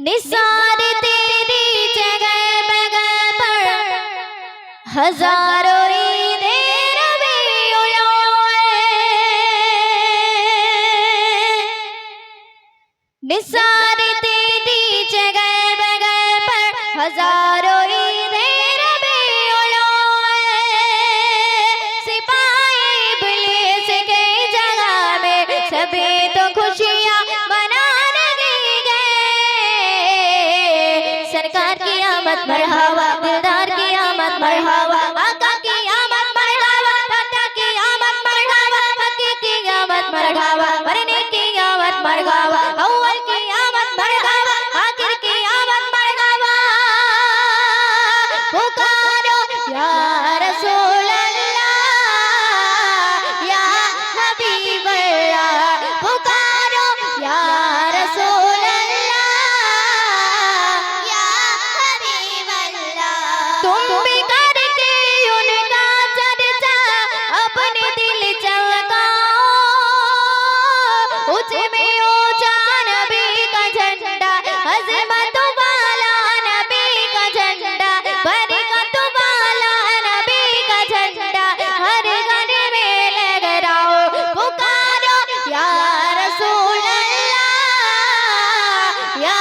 निसार तेरी जगह बगल पर हजारों ईदे रबीउल अव्वल। निसार तेरी जगह बगल पर हजारों ईदे रबीउल अव्वल। सिपाही इब्लीस के जगह में सभी तो खुशियाँ मनाने गए। सरकार की आमद मरहबा, दिलदार की आमद मरहबा, आका की आमद मरहबा, दादा की आमद मरहबा, मक्की की आमद मरहबा, मरने की आमद मरहबा, अव्वल की आमद मरहबा, आखिर की आमद मरहबा। पुकारो या रसूल अल्लाह, या हबीब अल्लाह, पुकारो या रसूल अल्लाह, या हबीब अल्लाह। तुम भी करके उनका चर्चा अपने दिल चमकाओ, उसमें ऊंचा नबी का झंडा, अज़मत वाला नबी का झंडा, बरकत वाला नबी का झंडा हर घर में लहराओ। पुकारो या रसूल अल्लाह, या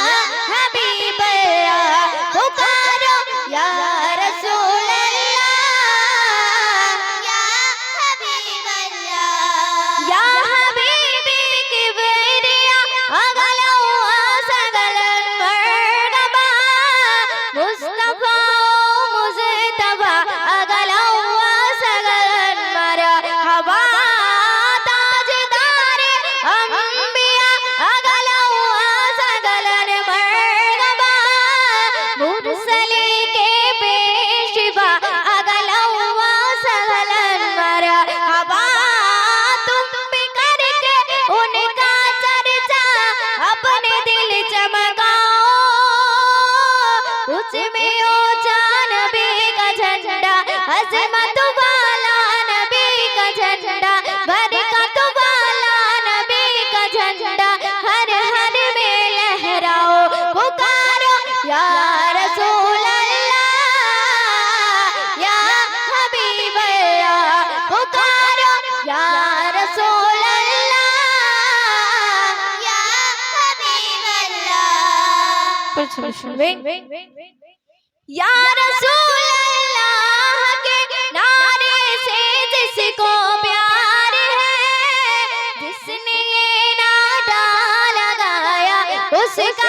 हबीब अल्लाह, पुकारो या रसूल अल्लाह, या हबीब अल्लाह। या हबीबी किबरिया अगलो असगलन मरहबा, मुस्तफा मुज़तबा अगलो असगलन मरहबा, ताजदार अंबिया अगलो असगलन मरहबा, मुरसली के पेशवा अगलो असगलन मरहबा। तुम भी करके उनका चर्चा अपने दिल चमकाओ, उसमें ऊंचा नबी का झंडा, अज़मत वाला नबी का झंडा, बरकत वाला नबी का झंडा हर हर में लहराओ। पुकारो या रसूल अल्लाह, या हबीब अल्लाह, पुकारो या रसूल अल्लाह, या हबीब अल्लाह। या रसूल अल्लाह के नारे से जिसको प्यार है, जिसने ये नारा लगाया उसका